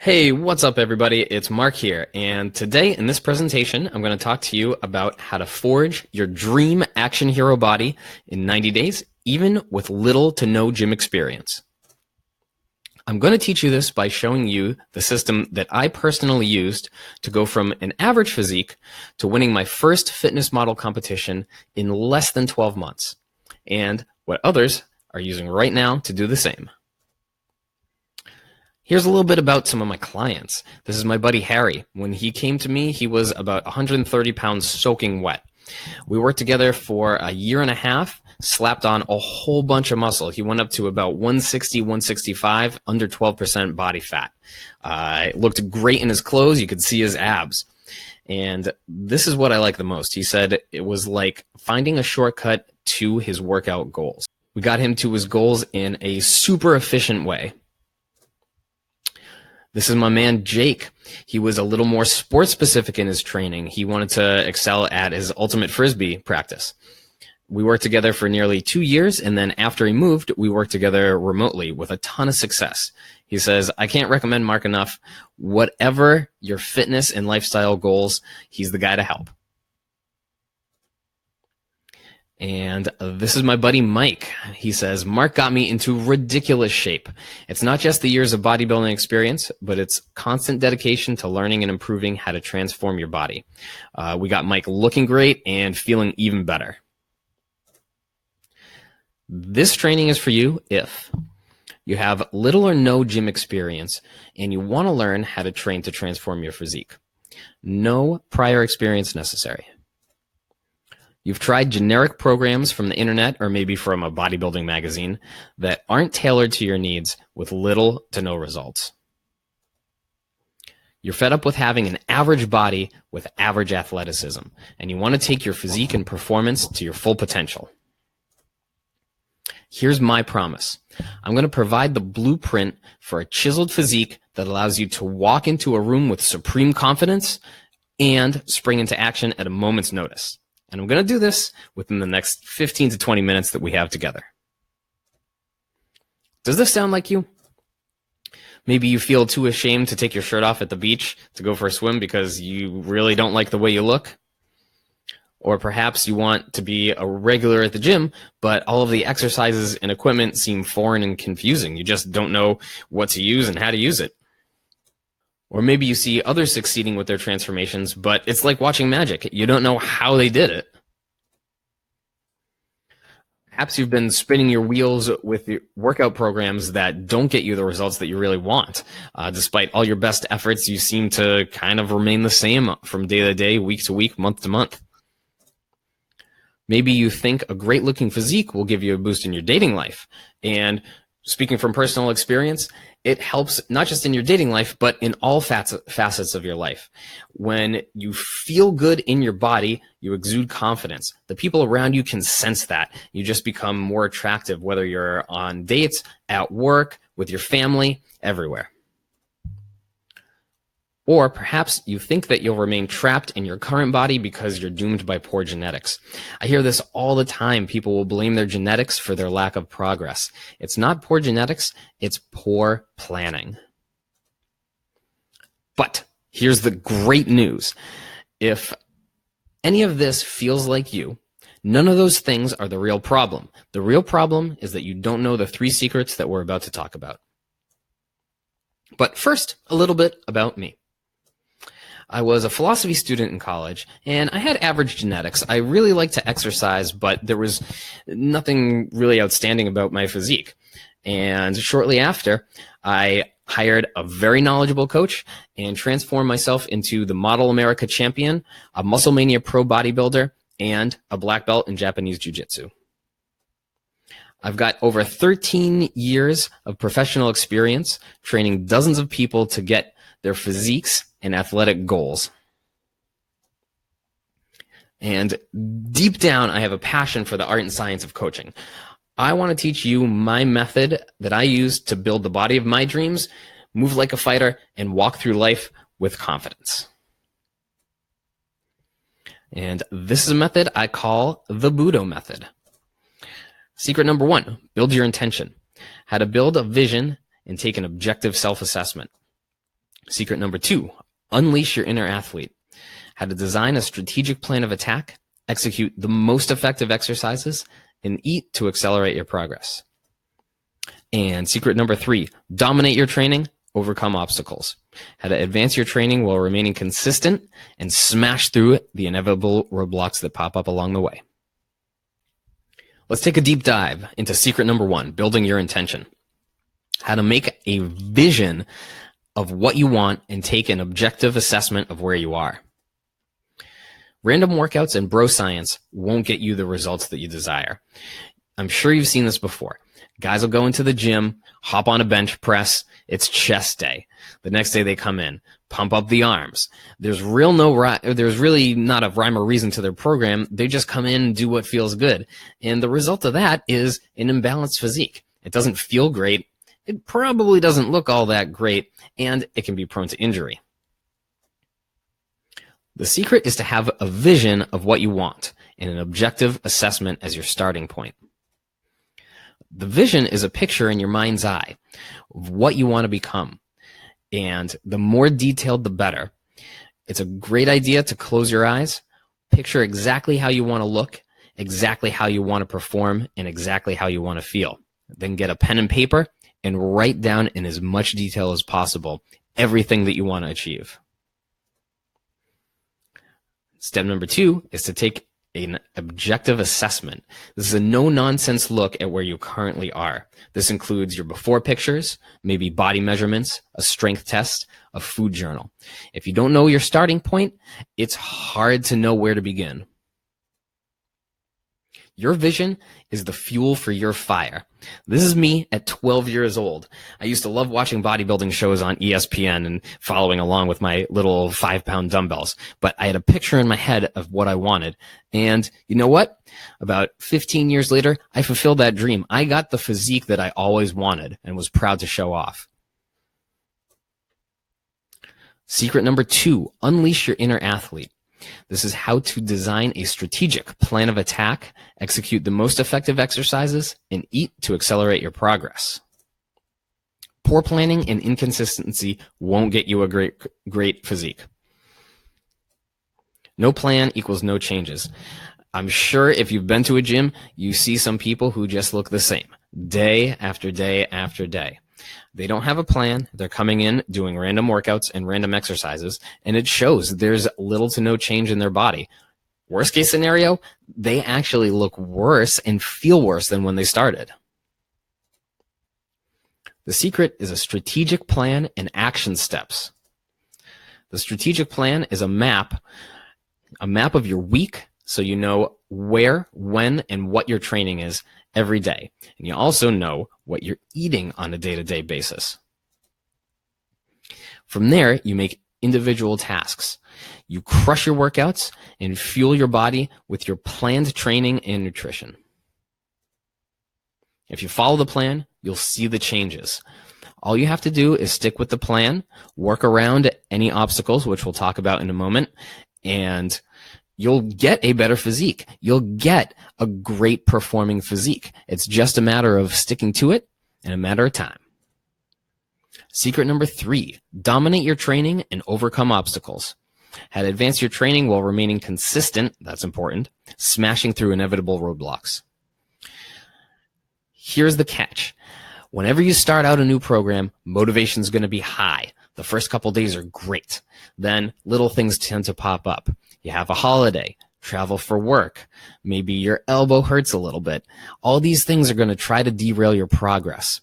Hey, what's up everybody? It's Mark here, and today in this presentation, I'm going to talk to you about how to forge your dream action hero body in 90 days, even with little to no gym experience. I'm going to teach you this by showing you the system that I personally used to go from an average physique to winning my first fitness model competition in less than 12 months, and what others are using right now to do the same. Here's a little bit about some of my clients. This is my buddy Harry. When he came to me, he was about 130 pounds soaking wet. We worked together for a year and a half, slapped on a whole bunch of muscle. He went up to about 160, 165, under 12% body fat. It looked great in his clothes. You could see his abs. And this is what I like the most. He said it was like finding a shortcut to his workout goals. We got him to his goals in a super efficient way. This is my man, Jake. He was a little more sports specific in his training. He wanted to excel at his ultimate frisbee practice. We worked together for nearly 2 years, and then after he moved, we worked together remotely with a ton of success. He says, I can't recommend Mark enough. Whatever your fitness and lifestyle goals, he's the guy to help. And this is my buddy Mike. He says, Mark got me into ridiculous shape. It's not just the years of bodybuilding experience, but it's constant dedication to learning and improving how to transform your body. We got Mike looking great and feeling even better. This training is for you if you have little or no gym experience and you want to learn how to train to transform your physique. No prior experience necessary. You've tried generic programs from the internet or maybe from a bodybuilding magazine that aren't tailored to your needs with little to no results. You're fed up with having an average body with average athleticism, and you want to take your physique and performance to your full potential. Here's my promise. I'm going to provide the blueprint for a chiseled physique that allows you to walk into a room with supreme confidence and spring into action at a moment's notice. And I'm going to do this within the next 15 to 20 minutes that we have together. Does this sound like you? Maybe you feel too ashamed to take your shirt off at the beach to go for a swim because you really don't like the way you look. Or perhaps you want to be a regular at the gym, but all of the exercises and equipment seem foreign and confusing. You just don't know what to use and how to use it. Or maybe you see others succeeding with their transformations, but it's like watching magic. You don't know how they did it. Perhaps you've been spinning your wheels with workout programs that don't get you the results that you really want. Despite all your best efforts, you seem to kind of remain the same from day to day, week to week, month to month. Maybe you think a great-looking physique will give you a boost in your dating life. And speaking from personal experience, it helps not just in your dating life, but in all facets of your life. When you feel good in your body, you exude confidence. The people around you can sense that. You just become more attractive, whether you're on dates, at work, with your family, everywhere. Or perhaps you think that you'll remain trapped in your current body because you're doomed by poor genetics. I hear this all the time. People will blame their genetics for their lack of progress. It's not poor genetics, it's poor planning. But here's the great news. If any of this feels like you, none of those things are the real problem. The real problem is that you don't know the 3 secrets that we're about to talk about. But first, a little bit about me. I was a philosophy student in college, and I had average genetics. I really liked to exercise, but there was nothing really outstanding about my physique. And shortly after, I hired a very knowledgeable coach and transformed myself into the Model America champion, a Musclemania pro bodybuilder, and a black belt in Japanese jiu-jitsu. I've got over 13 years of professional experience training dozens of people to get their physiques and athletic goals. And deep down, I have a passion for the art and science of coaching. I want to teach you my method that I use to build the body of my dreams, move like a fighter, and walk through life with confidence. And this is a method I call the Budo method. Secret number 1, build your intention. How to build a vision and take an objective self-assessment. Secret number 2, unleash your inner athlete. How to design a strategic plan of attack, execute the most effective exercises, and eat to accelerate your progress. And secret number 3, dominate your training, overcome obstacles. How to advance your training while remaining consistent and smash through the inevitable roadblocks that pop up along the way. Let's take a deep dive into secret number 1, building your intention. How to make a vision of what you want and take an objective assessment of where you are. Random workouts and bro science won't get you the results that you desire. I'm sure you've seen this before. Guys will go into the gym, hop on a bench press. It's chest day. The next day they come in, pump up the arms. There's really not a rhyme or reason to their program. They just come in and do what feels good. And the result of that is an imbalanced physique. It doesn't feel great. It probably doesn't look all that great, and it can be prone to injury. The secret is to have a vision of what you want and an objective assessment as your starting point. The vision is a picture in your mind's eye of what you want to become. And the more detailed, the better. It's a great idea to close your eyes, picture exactly how you want to look, exactly how you want to perform, and exactly how you want to feel. Then get a pen and paper and write down in as much detail as possible everything that you want to achieve. Step number 2 is to take an objective assessment. This is a no-nonsense look at where you currently are. This includes your before pictures, maybe body measurements, a strength test, a food journal. If you don't know your starting point, it's hard to know where to begin. Your vision is the fuel for your fire. This is me at 12 years old. I used to love watching bodybuilding shows on ESPN and following along with my little 5-pound dumbbells. But I had a picture in my head of what I wanted. And you know what? About 15 years later, I fulfilled that dream. I got the physique that I always wanted and was proud to show off. Secret number 2, unleash your inner athlete. This is how to design a strategic plan of attack, execute the most effective exercises, and eat to accelerate your progress. Poor planning and inconsistency won't get you a great physique. No plan equals no changes. I'm sure if you've been to a gym, you see some people who just look the same, day after day after day. They don't have a plan. They're coming in, doing random workouts and random exercises, and it shows there's little to no change in their body. Worst case scenario, they actually look worse and feel worse than when they started. The secret is a strategic plan and action steps. The strategic plan is a map of your week, so you know where, when, and what your training is every day. And you also know what you're eating on a day-to-day basis. From there, you make individual tasks. You crush your workouts and fuel your body with your planned training and nutrition. If you follow the plan, you'll see the changes. All you have to do is stick with the plan, work around any obstacles, which we'll talk about in a moment, and you'll get a better physique. You'll get a great performing physique. It's just a matter of sticking to it and a matter of time. Secret number 3, dominate your training and overcome obstacles. How to advance your training while remaining consistent, that's important, smashing through inevitable roadblocks. Here's the catch. Whenever you start out a new program, motivation is going to be high. The first couple days are great. Then little things tend to pop up. You have a holiday, travel for work, maybe your elbow hurts a little bit. All these things are going to try to derail your progress.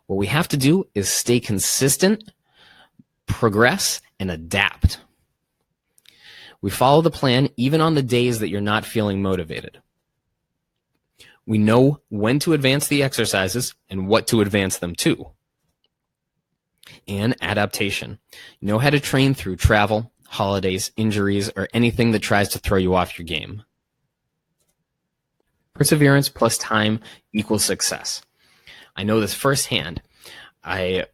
What we have to do is stay consistent, progress, and adapt. We follow the plan even on the days that you're not feeling motivated. We know when to advance the exercises and what to advance them to. And adaptation. You know how to train through travel, holidays, injuries, or anything that tries to throw you off your game. Perseverance plus time equals success. I know this firsthand. I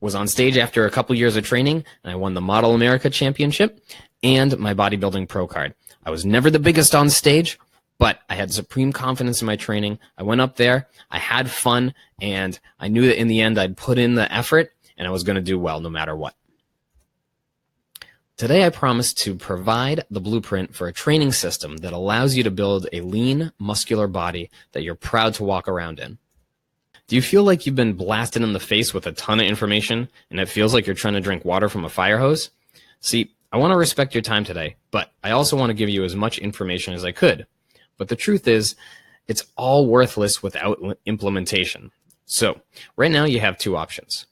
was on stage after a couple years of training, and I won the Model America Championship and my bodybuilding pro card. I was never the biggest on stage, but I had supreme confidence in my training. I went up there, I had fun, and I knew that in the end I'd put in the effort, and I was going to do well no matter what. Today, I promise to provide the blueprint for a training system that allows you to build a lean, muscular body that you're proud to walk around in. Do you feel like you've been blasted in the face with a ton of information and it feels like you're trying to drink water from a fire hose? See, I want to respect your time today, but I also want to give you as much information as I could. But the truth is, it's all worthless without implementation. So, right now you have two options.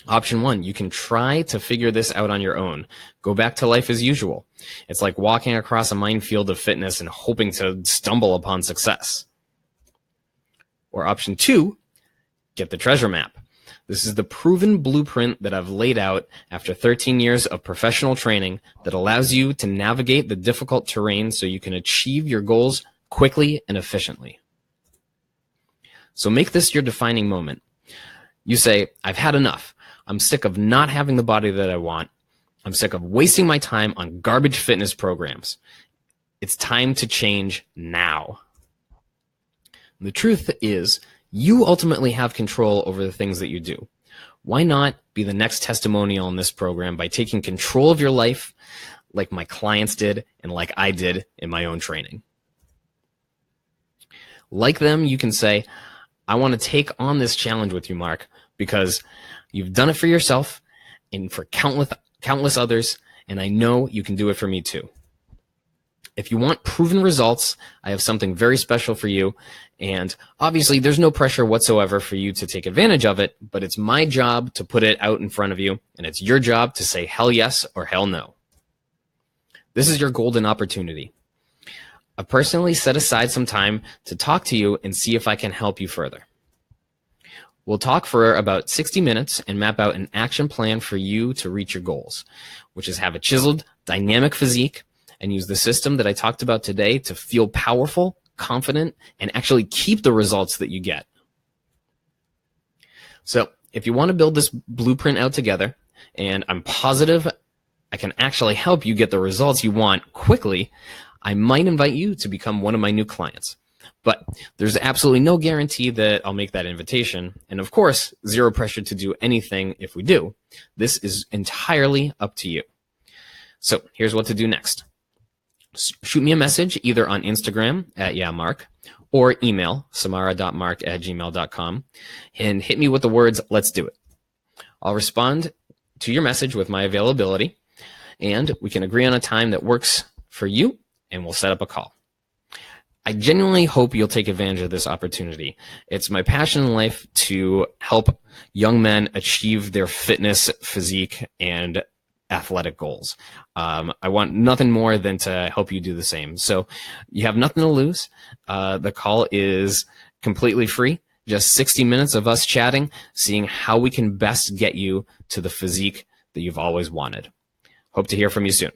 Option one, you can try to figure this out on your own. Go back to life as usual. It's like walking across a minefield of fitness and hoping to stumble upon success. Or option two, get the treasure map. This is the proven blueprint that I've laid out after 13 years of professional training that allows you to navigate the difficult terrain so you can achieve your goals quickly and efficiently. So make this your defining moment. You say, I've had enough. I'm sick of not having the body that I want. I'm sick of wasting my time on garbage fitness programs. It's time to change now. The truth is, you ultimately have control over the things that you do. Why not be the next testimonial in this program by taking control of your life like my clients did and like I did in my own training? Like them, you can say, I want to take on this challenge with you, Mark, because you've done it for yourself and for countless others, and I know you can do it for me too. If you want proven results, I have something very special for you. And obviously, there's no pressure whatsoever for you to take advantage of it, but it's my job to put it out in front of you, and it's your job to say hell yes or hell no. This is your golden opportunity. I've personally set aside some time to talk to you and see if I can help you further. We'll talk for about 60 minutes and map out an action plan for you to reach your goals, which is have a chiseled, dynamic physique, and use the system that I talked about today to feel powerful, confident, and actually keep the results that you get. So if you want to build this blueprint out together, and I'm positive I can actually help you get the results you want quickly, I might invite you to become one of my new clients. But there's absolutely no guarantee that I'll make that invitation. And of course, zero pressure to do anything if we do. This is entirely up to you. So here's what to do next. Shoot me a message either on Instagram at YeahMark or email samara.mark@gmail.com and hit me with the words, let's do it. I'll respond to your message with my availability and we can agree on a time that works for you and we'll set up a call. I genuinely hope you'll take advantage of this opportunity. It's my passion in life to help young men achieve their fitness, physique, and athletic goals. I want nothing more than to help you do the same. So you have nothing to lose. The call is completely free. Just 60 minutes of us chatting, seeing how we can best get you to the physique that you've always wanted. Hope to hear from you soon.